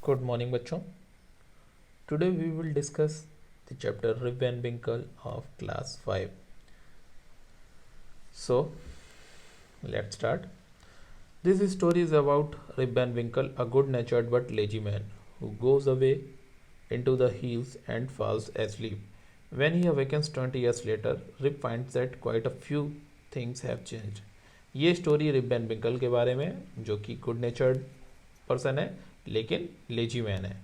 Good morning, बच्चों. Today we will discuss the chapter Rip and Winkle of class 5. So, let's start. This story is about Rip and Winkle, a good-natured but lazy man who goes away into the hills and falls asleep. When he awakens 20 years later, Rip finds that quite a few things have changed. ये story rib and विंकल के बारे में, जो कि good नेचर्ड person है लेकिन lazy man है.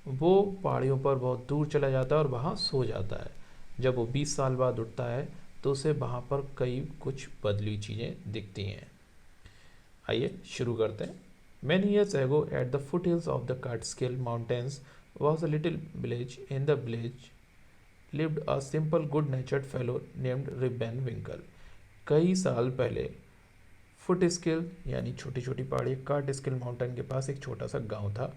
वो पहाड़ियों पर बहुत दूर चला जाता है और वहाँ सो जाता है. जब वो 20 साल बाद उठता है तो उसे वहाँ पर कई कुछ बदली चीज़ें दिखती हैं. आइए शुरू करते हैं. Many years ago, at the foothills of the Catskill Mountains, was a little village. In the village lived a simple, good-natured fellow named Rip Van Winkle. कई साल पहले फुट स्किल यानी छोटी छोटी पहाड़ी कार्ट स्किल माउंटेन के पास एक छोटा सा गांव था,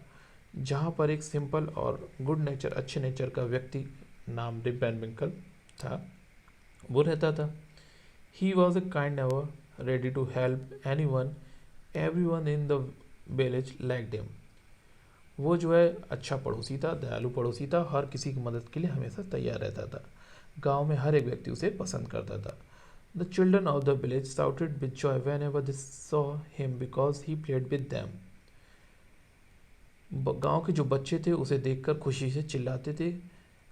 जहां पर एक सिंपल और गुड नेचर अच्छे नेचर का व्यक्ति नाम रिप वैन विंकल था, वो रहता था. He was a kind never ready to help anyone. Everyone in the village like him. वो जो है अच्छा पड़ोसी था, दयालु पड़ोसी था, हर किसी की मदद के लिए हमेशा तैयार रहता था. गांव में हर एक व्यक्ति उसे पसंद करता था. The children of the village shouted with joy whenever they saw him because he played with them. गांव के जो बच्चे थे उसे देखकर खुशी से चिल्लाते थे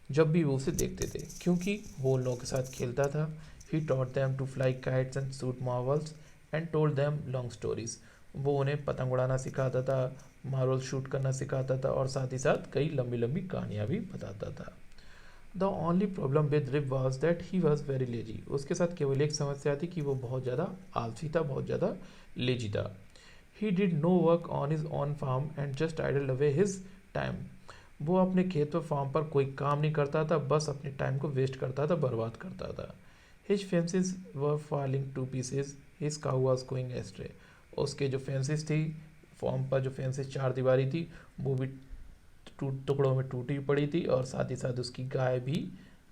जब भी वो उसे देखते थे, क्योंकि वो उन लोगों के साथ खेलता था. He taught them to fly kites and shoot marbles and told them long stories. वो उन्हें पतंग उड़ाना सिखाता था, मार्बल शूट करना सिखाता था और साथ ही साथ कई लंबी लंबी कहानियाँ भी बताता था. The only problem with Rip was that he was very lazy. उसके साथ केवल एक समस्या थी कि वो बहुत ज़्यादा आलसी था, बहुत ज़्यादा लेजी था. He did no work on his own farm and just idle away his time. वो अपने खेत व फार्म पर कोई काम नहीं करता था, बस अपने टाइम को वेस्ट करता था, बर्बाद करता था. His fences were falling to pieces. His cow was going ashtray. उसके जो फेंसेस थी, फार्म पर जो फेंसेस चार दीवारी थी, वो भी टुकड़ों में टूटी पड़ी थी और साथ ही साथ उसकी गाय भी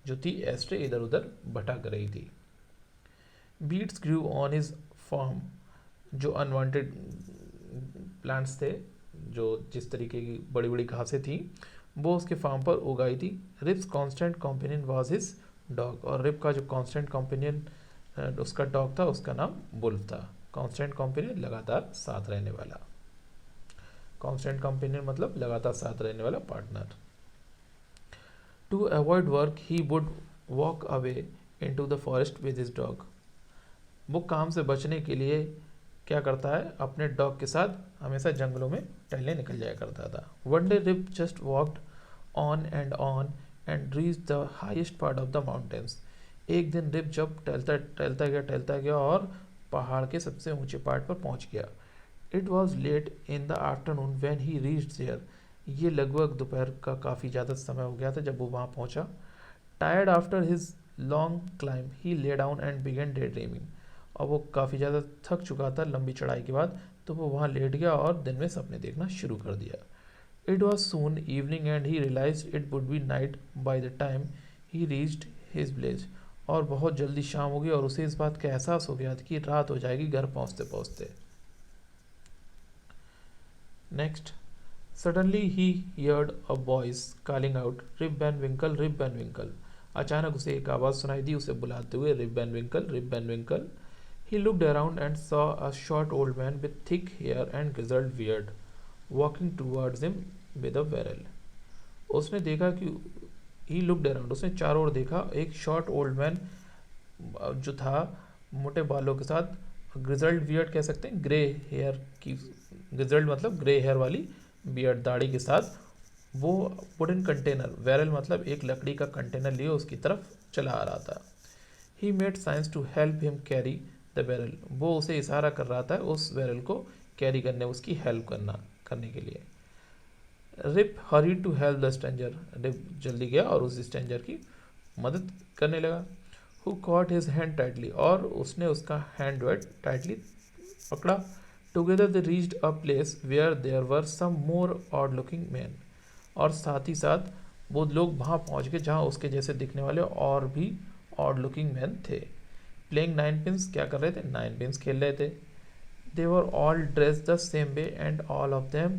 जो थी एस्ट्रे इधर उधर भटक रही थी. Weeds grew on his farm. जो अनवांटेड प्लांट्स थे, जो जिस तरीके की बड़ी बड़ी घासें थी, वो उसके फार्म पर उगाई थी. Rip's constant companion was his dog. और रिप का जो कॉन्स्टेंट कॉम्पेनियन उसका डॉग था, उसका नाम वुल्फ था. कॉन्स्टेंट कॉम्पेनियन लगातार साथ रहने वाला. कॉन्स्टेंट कंपेनियन मतलब लगातार साथ रहने वाला partner. To avoid work he would walk away into the forest with his dog. वो काम से बचने के लिए क्या करता है, अपने डॉग के साथ हमेशा जंगलों में टहलने निकल जाया करता था. One day Rip just walked on and reach the highest part of the mountains. एक दिन रिप जब टहलता गया और पहाड़ के सबसे ऊंचे पार्ट पर पहुंच गया. It was late in the afternoon when he reach there. ये लगभग दोपहर का काफ़ी ज़्यादा समय हो गया था जब वो वहाँ पहुँचा. Tired after his long climb he lay down and begin day dreaming. और वो काफ़ी ज़्यादा थक चुका था लंबी चढ़ाई के बाद, तो वो वहाँ लेट गया और दिन में सपने देखना शुरू कर दिया. It was soon evening and he realise it would be night by the time he reached his village. और बहुत जल्दी शाम हो गई और उसे इस बात का एहसास हो गया कि रात हो जाएगी घर पहुँचते पहुँचते. Next, suddenly he heard a voice calling out, "Rip Van Winkle, Rip Van Winkle." अचानक उसे एक आवाज़ सुनाई दी, उसे बुलाते हुए, Rip Van Winkle, Rip Van Winkle. He looked around and saw a short old man with thick hair and grizzled beard walking towards him with a barrel. उसने देखा कि he looked around, उसने चारों ओर देखा. एक शॉर्ट ओल्ड मैन जो था मोटे बालों के साथ, ग्रिजल्ड बियर्ड कह सकते हैं, ग्रे हेयर की, ग्रिजल्ड मतलब ग्रे हेयर वाली बियर्ड दाढ़ी के साथ, वो वुडन कंटेनर, वैरल मतलब एक लकड़ी का कंटेनर लिए उसकी तरफ चला आ रहा था. He made signs to help him carry the barrel. वो उसे इशारा कर रहा था उस बैरल को कैरी करने, उसकी हेल्प करने के लिए. Rip hurry to help the stranger. Rip जल्दी गया और उस स्ट्रेंजर की मदद करने लगा. Who caught his hand tightly. और उसने उसका हैंड टाइटली पकड़ा. Together they reached a place where there were some more odd looking men. और साथ ही साथ वो लोग वहाँ पहुँच गए जहाँ उसके जैसे दिखने वाले और भी odd looking men थे. Playing nine pins, क्या कर रहे थे, nine pins खेल रहे थे. They were all dressed the same way and all of them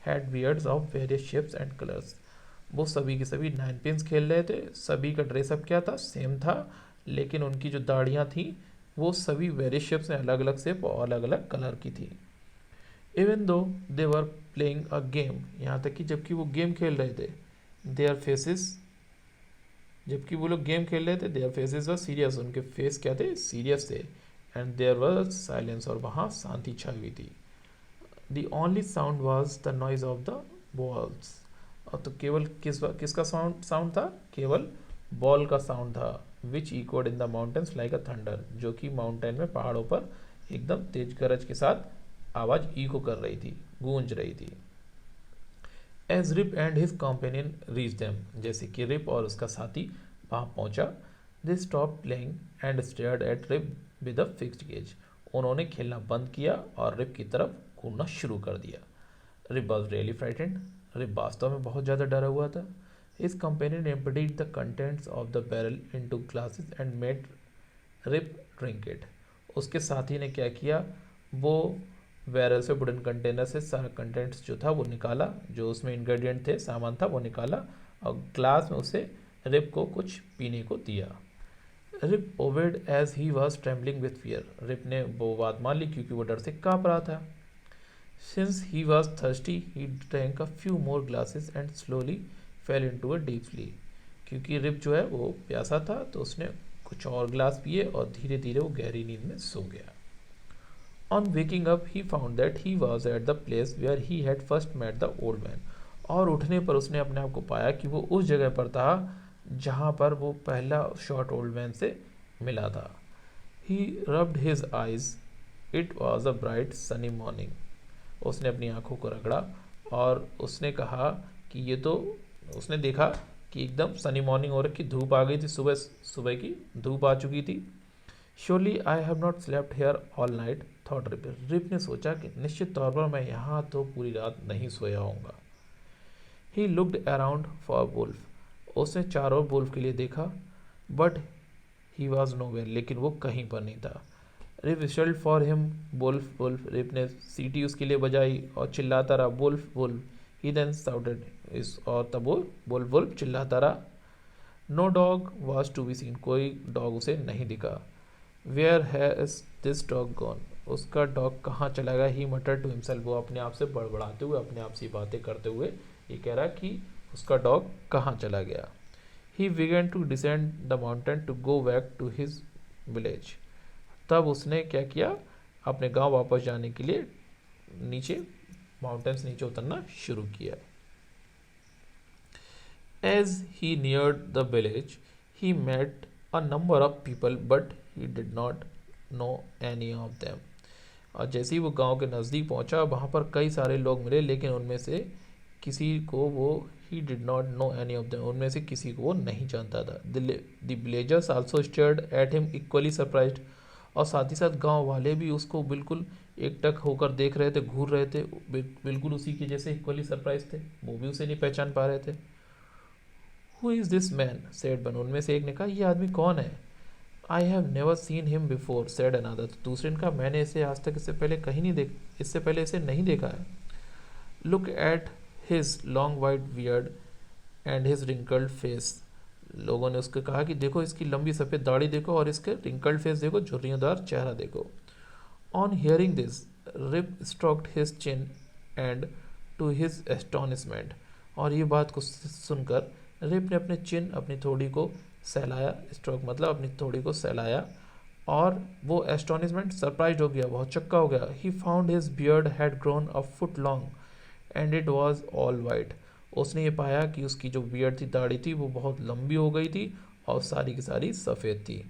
had beards of various shapes and colours. वो सभी के सभी नाइन पिन्स खेल रहे थे, सभी का ड्रेसअप क्या था, सेम था, लेकिन उनकी जो दाढ़ियाँ थी वो सभी वेरियस शेप्स में अलग अलग शेप और अलग अलग कलर की थी। Even though they were playing a game, यहाँ तक कि जबकि वो गेम खेल रहे थे, देयर फेसेस, जबकि वो लोग गेम खेल रहे थे, देयर फेसेस वर सीरियस, उनके फेस क्या थे, सीरियस थे। एंड देयर वर साइलेंस, और वहाँ शांति छाई हुई थी। The only sound was the noise of the balls, और तो केवल किसका साउंड साउंड था, केवल बॉल का साउंड था, which echoed in the mountains like a thunder, जो कि माउंटेन में, पहाड़ों पर एकदम तेज गरज के साथ आवाज इको कर रही थी, गूंज रही थी। As Rip and his companion reach them, जैसे कि रिप और उसका साथी वहां पहुंचा, they stop playing and stared at Rip with a fixed gaze, उन्होंने खेलना बंद किया और रिप की तरफ घूरना शुरू कर दिया। Rip was really frightened, Rip वास्तव में बहुत ज़्यादा डरा हुआ था। His companion emptied the contents of the barrel into glasses and made Rip drink it, उसके साथी ने क्या किया, वो बैरल से, वुडन कंटेनर से सारा कंटेंट्स जो था वो निकाला, जो उसमें इंग्रेडिएंट थे, सामान था, वो निकाला और ग्लास में उसे रिप को कुछ पीने को दिया। Rip obeyed as he was trembling with fear, Rip ने वो बात मान ली क्योंकि वो डर से काँप रहा था। Since he was thirsty he drank a few more glasses and slowly fail into a deep sleep, क्योंकि रिप जो है वो प्यासा था तो उसने कुछ और ग्लास पिए और धीरे धीरे वो गहरी नींद में सो गया। On waking up, he found that he was at the place where he had first met the old man. और उठने पर उसने अपने आप को पाया कि वो उस जगह पर था जहाँ पर वो पहला शॉर्ट ओल्ड मैन से मिला था। He rubbed his eyes. It was a bright sunny morning. उसने अपनी आंखों को रगड़ा और उसने कहा कि ये तो, उसने देखा कि एकदम सनी मॉर्निंग हो रखी, धूप आ गई थी, सुबह सुबह की धूप आ चुकी थी। Surely I have not slept here all night, thought Rip, Rip ने सोचा कि निश्चित तौर पर मैं यहाँ तो पूरी रात नहीं सोया होऊंगा। He looked around for wolf, उसने चारों वुल्फ के लिए देखा, बट ही वॉज नोवेयर, लेकिन वो कहीं पर नहीं था। Rip whistled for him, wolf wolf, Rip ने सीटी उसके लिए बजाई और चिल्लाता रहा, wolf wolf. He then shouted इस, और तब वो वुल्फ वुल्फ चिल्लाता रहा। No dog was to be seen, कोई डॉग उसे नहीं दिखा। Where has this dog gone, उसका डॉग कहाँ चला गया। ही मटर टू हिमसेल्फ, वो अपने आप से बड़बड़ाते हुए, अपने आप से बातें करते हुए ये कह रहा कि उसका डॉग कहाँ चला गया। He began to descend the mountain to go back to his village, तब उसने क्या किया, अपने गांव वापस जाने के लिए नीचे, माउंटेन्स नीचे उतरना शुरू किया। As he neared the village, he met a number of people, but he did not know any of them. और जैसे ही वो गांव के नज़दीक पहुंचा, वहाँ पर कई सारे लोग मिले, लेकिन उनमें से किसी को वो, he did not know any of them, उनमें से किसी को वो नहीं जानता था। The villagers also stared at him equally surprised, और साथ ही साथ गांव वाले भी उसको बिल्कुल एकटक होकर देख रहे थे, घूर रहे थे, बिल्कुल उसी के जैसे इक्वली सरप्राइज थे, वो भी उसे नहीं पहचान पा रहे थे। Who is this man, said बन, उनमें से एक ने कहा, ये आदमी कौन है। I have never seen him before, said another, तो दूसरे ने कहा, मैंने इसे आज तक इससे पहले इसे नहीं देखा है। Look at his long white beard and his wrinkled face, लोगों ने उसको कहा कि देखो इसकी लंबी सफ़ेद दाढ़ी देखो और इसके रिंकल्ड फेस देखो, झुर्रियोंदार चेहरा देखो। On hearing this, Rip stroked his chin and to his astonishment, और ये बात को सुनकर रिप ने अपने चिन, अपनी थोड़ी को सहलाया, स्ट्रोक मतलब अपनी थोड़ी को सहलाया, और वो एस्टोनिशमेंट, सरप्राइज हो गया, बहुत चक्का हो गया। He found his beard had grown a foot long and it was all white, उसने ये पाया कि उसकी जो बियर्ड थी, दाढ़ी थी, वो बहुत लंबी हो गई थी और सारी की सारी सफ़ेद थी।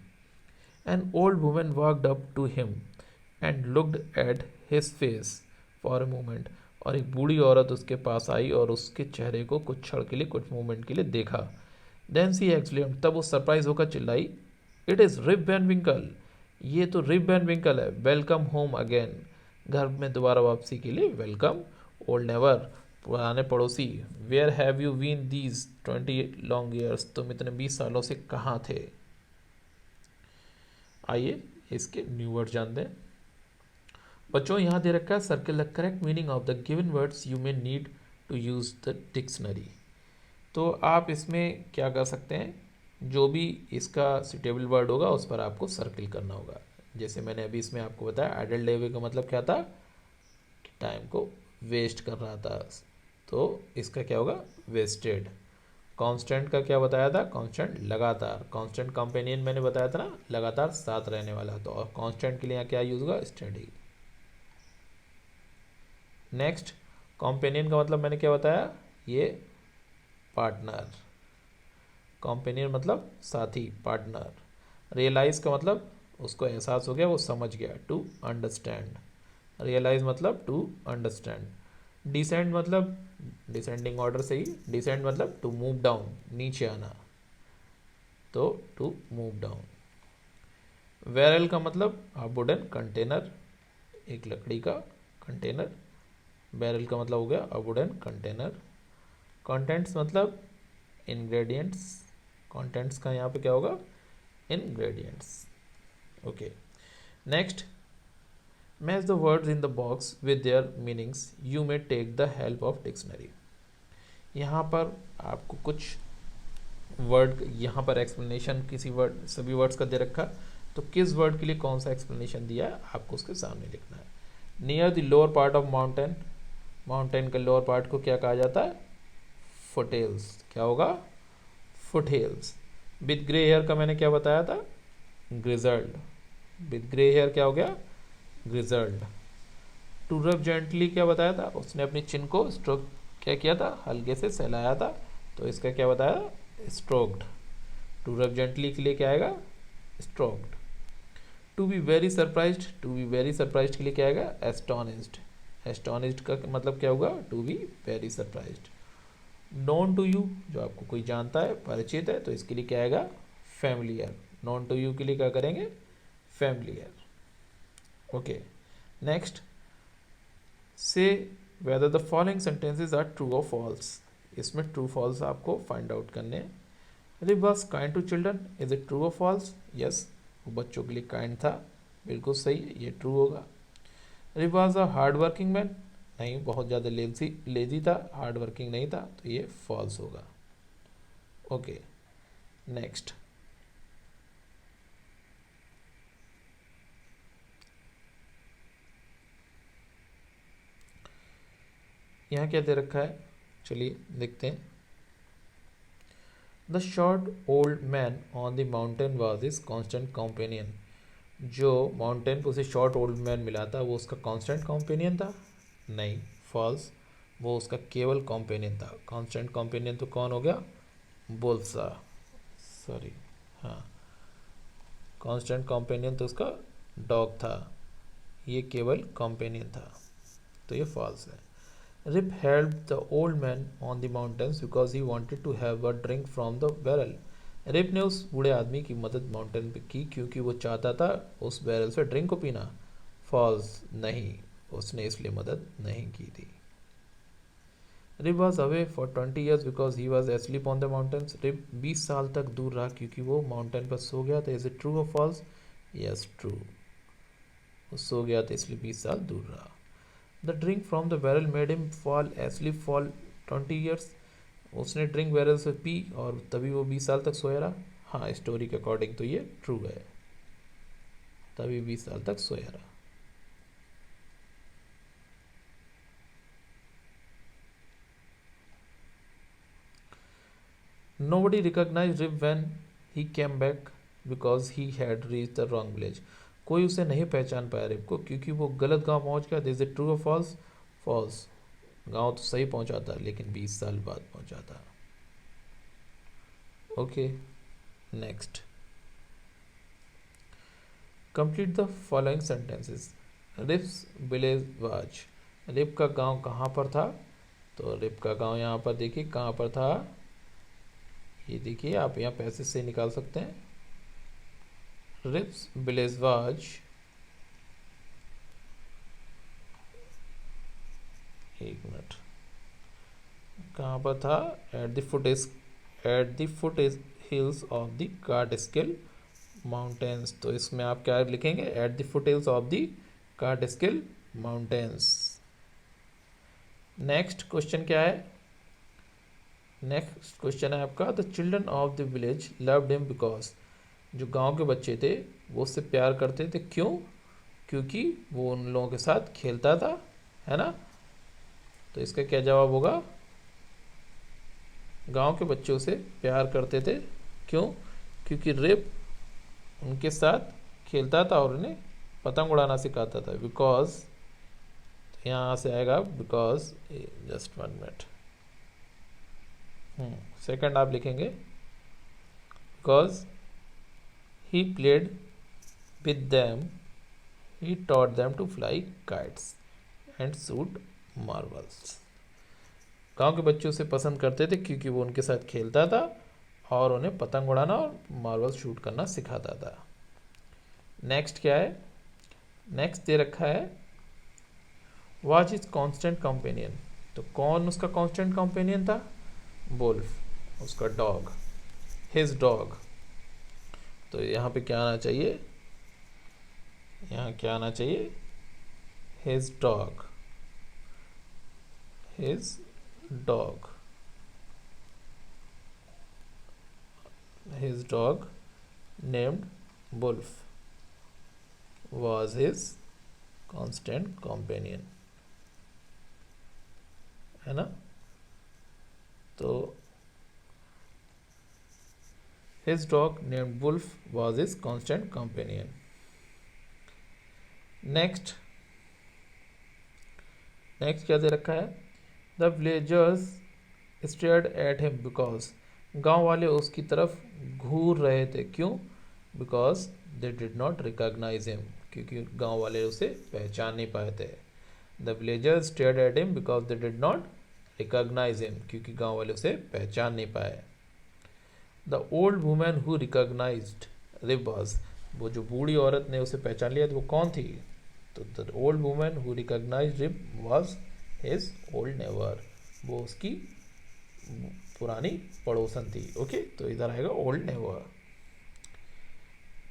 An old women walked up to him and looked at his face for a moment, और एक बूढ़ी औरत उसके पास आई और उसके चेहरे को कुछ क्षण के लिए, कुछ मोमेंट के लिए देखा। देन सी एक्सक्लेम्ड, तब वो सरप्राइज होकर चिल्लाई, इट इज़ रिप वैन विंकल, ये तो रिप वैन विंकल है। वेलकम होम अगेन, घर में दोबारा वापसी के लिए वेलकम। ओल्ड नेवर, पुराने पड़ोसी। Where have you been these 20 long years, तुम इतने 20 सालों से कहाँ थे। आइए इसके न्यू वर्ड जानते हैं। बच्चों यहाँ दे रखा है, circle the correct meaning of the given words, you may need to use the dictionary। तो आप इसमें क्या कर सकते हैं, जो भी इसका सुटेबल वर्ड होगा उस पर आपको सर्किल करना होगा। जैसे मैंने अभी इसमें आपको बताया आइडल डे का मतलब क्या था, कि टाइम को वेस्ट कर रहा था, तो इसका क्या होगा, वेस्टेड। कांस्टेंट का क्या बताया था, कांस्टेंट लगातार। कांस्टेंट कंपेनियन मैंने बताया था ना, लगातार साथ रहने वाला। तो और कांस्टेंट के लिए यहाँ क्या यूज होगा, स्टडी। नेक्स्ट, कंपेनियन का मतलब मैंने क्या बताया, ये पार्टनर। कंपेनियन मतलब साथी, पार्टनर। रियलाइज का मतलब उसको एहसास हो गया, वो समझ गया, टू अंडरस्टैंड। रियलाइज मतलब टू अंडरस्टैंड। डिसेंड मतलब डिसेंडिंग ऑर्डर से ही, डिसेंड मतलब टू मूव डाउन, नीचे आना, तो टू मूव डाउन। वेरल का मतलब वुडन कंटेनर, एक लकड़ी का कंटेनर। बैरल का मतलब हो गया वुडन कंटेनर। कंटेंट्स मतलब इंग्रेडिएंट्स, कंटेंट्स का यहाँ पे क्या होगा, ingredients. Okay, next, match the words in the box with their meanings, you may take the help of dictionary. यहाँ पर आपको कुछ वर्ड, यहाँ पर एक्सप्लेनेशन किसी वर्ड, सभी वर्ड्स का दे रखा, तो किस वर्ड के लिए कौन सा एक्सप्लेनेशन दिया है आपको उसके सामने लिखना है। Near the lower part of mountain, mountain के लोअर पार्ट को क्या कहा जाता है, फुटहिल्स। क्या होगा, फुटहिल्स। विद ग्रे हेयर का मैंने क्या बताया था, ग्रिजल्ड। विद ग्रे हेयर क्या हो गया, ग्रिजल्ड। टू रब जेंटली क्या बताया था, उसने अपनी चिन को स्ट्रोक क्या किया था, हल्के से सहलाया था, तो इसका क्या बताया, स्ट्रोक्ड। टू रब जेंटली के लिए क्या आएगा, stroked. To be very surprised, to be very surprised के लिए क्या आएगा, एस्टोनिस्ड। एस्टोनिस्ड का मतलब क्या होगा, to be very surprised. Known to you, जो आपको कोई जानता है, परिचित है, तो इसके लिए क्या आएगा, फैमिलियर। नोन टू यू के लिए क्या करेंगे, familiar. Okay, next, say whether the following sentences are true और फॉल्स। इसमें ट्रू फॉल्स आपको फाइंड आउट करने हैं। Rip was kind to children, is it true और फॉल्स, यस, वो बच्चों के लिए काइंड था, बिल्कुल सही है, ये ट्रू होगा। Rip was a hard working man, नहीं, बहुत ज़्यादा लेजी था, हार्ड वर्किंग नहीं था, तो ये फॉल्स होगा। ओके, नेक्स्ट, यहाँ क्या दे रखा है, चलिए देखते हैं। The short old man on the mountain was is constant companion. जो माउंटेन पर उसे शॉर्ट ओल्ड मैन मिला था, वो उसका कॉन्स्टेंट कॉम्पेनियन था, नहीं, फॉल्स। वो उसका केवल कॉम्पेनियन था। कॉन्स्टेंट कॉम्पेनियन तो कौन हो गया, बुल्सा, सॉरी, हाँ, कॉन्स्टेंट कॉम्पेनियन तो उसका डॉग था, ये केवल कॉम्पेनियन था, तो ये फॉल्स है। Rip help the old man on the mountains because he wanted to have a drink from the barrel. Rip ने उस बूढ़े आदमी की मदद माउंटेन पे की क्योंकि वो चाहता था उस बैरल से ड्रिंक को पीना। फॉल्स, नहीं, उसने इसलिए मदद नहीं की थी। Rip was away for 20 years because he was asleep on the mountains. Rip 20 साल तक दूर रहा क्योंकि वो माउंटेन पर सो गया था। इज इट ट्रू और फॉल्स, यस, ट्रू, वो सो गया था इसलिए 20 साल दूर रहा। The drink from the barrel made him fall asleep for 20 years. उसने ड्रिंक बैरल से पी और तभी वो 20 साल तक सोया रहा। हाँ, स्टोरी के अकॉर्डिंग तो ये ट्रू है, तभी 20 साल तक सोया रहा। Nobody recognized Rip when he came back because he had reached the wrong village. कोई उसे नहीं पहचान पाया रिप को क्योंकि वो गलत गांव पहुंच गया। इज इट ट्रू और फॉल्स, फॉल्स, गांव तो सही पहुंचा था लेकिन 20 साल बाद पहुंचा था। Okay, next, complete the following sentences. Rip's village was, Rip का गांव कहाँ पर था, तो रिप का गांव यहाँ पर देखिए कहाँ पर था, ये देखिए आप यहाँ पैसे से निकाल सकते हैं। रिप्स विलेज वाज, एक मिनट, कहाँ पर था, at the foot is hills of the Catskill mountains. तो इसमें आप क्या लिखेंगे, at the foot hills of the Catskill mountains. Next question क्या है? नेक्स्ट क्वेश्चन है आपका, the children of the village loved him because, जो गांव के बच्चे थे वो उससे प्यार करते थे, क्यों? क्योंकि वो उन लोगों के साथ खेलता था, है ना? तो इसका क्या जवाब होगा? गांव के बच्चे उसे प्यार करते थे, क्यों? क्योंकि रिप उनके साथ खेलता था और उन्हें पतंग उड़ाना सिखाता था। बिकॉज, यहाँ से आएगा बिकॉज, जस्ट 1 मिनट, सेकंड आप लिखेंगे, because he played with them, he taught them to fly kites and shoot marbles. गांव के बच्चे उसे पसंद करते थे क्योंकि वो उनके साथ खेलता था और उन्हें पतंग उड़ाना और मार्बल शूट करना सिखाता था। नेक्स्ट क्या है? नेक्स्ट दे रखा है, वाज इज कॉन्स्टेंट कंपेनियन। तो कौन उसका कॉन्स्टेंट कंपेनियन था? वुल्फ, उसका डॉग, हिज डॉग। तो यहाँ पे क्या आना चाहिए? यहाँ क्या आना चाहिए? His dog, his dog, his dog named Wolf was his constant companion, है ना? तो his dog named Wolf was his constant companion. Next क्या दे रखा है? The villagers stared at him because, गांव वाले उसकी तरफ घूर रहे थे, क्यों? Because they did not recognise him, क्योंकि गांव वाले उसे पहचान नहीं पाए थे। The villagers stared at him because they did not recognise him, क्योंकि गांव वाले उसे पहचान नहीं पाए। The old women who recognised Rip was, वो जो बूढ़ी औरत ने उसे पहचान लिया तो वो कौन थी? तो the old women who recognised Rip was his old neighbour, वो उसकी पुरानी पड़ोसन थी। ओके, तो इधर आएगा ओल्ड नेबर।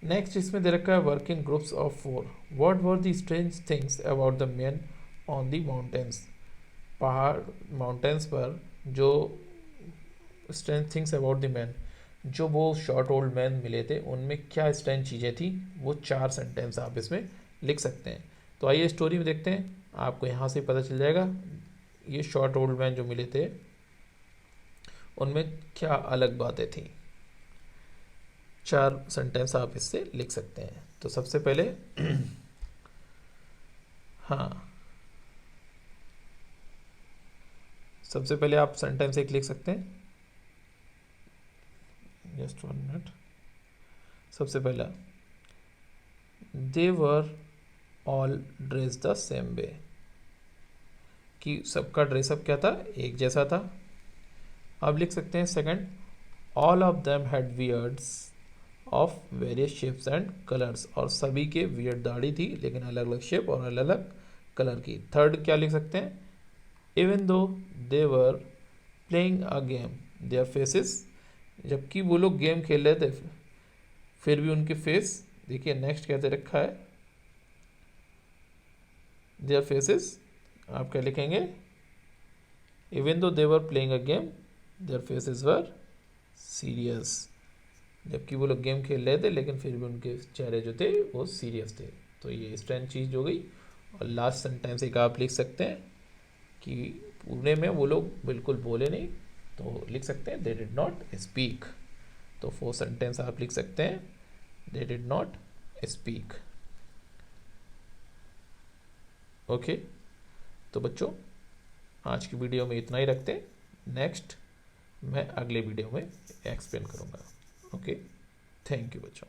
नेक्स्ट इसमें दे रखा है, work in groups of 4, what were the strange things about the man on the mountains. पहाड़, माउंटेन्स पर जो strange things about the man, जो वो शॉर्ट ओल्ड मैन मिले थे उनमें क्या स्ट्रेंज चीज़ें थी, वो 4 सेंटेंस आप इसमें लिख सकते हैं। तो आइए स्टोरी में देखते हैं, आपको यहाँ से पता चल जाएगा ये शॉर्ट ओल्ड मैन जो मिले थे उनमें क्या अलग बातें थी। 4 सेंटेंस आप इससे लिख सकते हैं। तो सबसे पहले हाँ, सबसे पहले आप सेंटेंस एक लिख सकते हैं, जस्ट 1 मिनट। सबसे पहला, they were all dress the same way, कि सबका ड्रेसअप क्या था? एक जैसा था। अब लिख सकते हैं second, all of them had beards of various shapes and colours, और सभी के वियर्ड दाढ़ी थी लेकिन अलग अलग शेप और अलग अलग कलर की। थर्ड क्या लिख सकते हैं, even though they were playing a game their faces, जबकि वो लोग गेम खेल रहे थे फिर भी उनके फेस, देखिए नेक्स्ट क्या दे रखा है, देयर फेसेस, आप क्या लिखेंगे, even though they were playing a game their faces were serious, जबकि वो लोग गेम खेल रहे थे लेकिन फिर भी उनके चेहरे जो थे वो सीरियस थे। तो ये स्ट्रेंथ चीज़ हो गई। और लास्ट सेंटेंस एक आप लिख सकते हैं कि पुणे में वो लोग बिल्कुल बोले नहीं, तो लिख सकते हैं दे डिड नॉट स्पीक। तो 4 सेंटेंस आप लिख सकते हैं, दे डिड नॉट स्पीक। ओके, तो बच्चों आज की वीडियो में इतना ही रखते हैं, नेक्स्ट मैं अगले वीडियो में एक्सप्लेन करूँगा। ओके, थैंक यू बच्चों।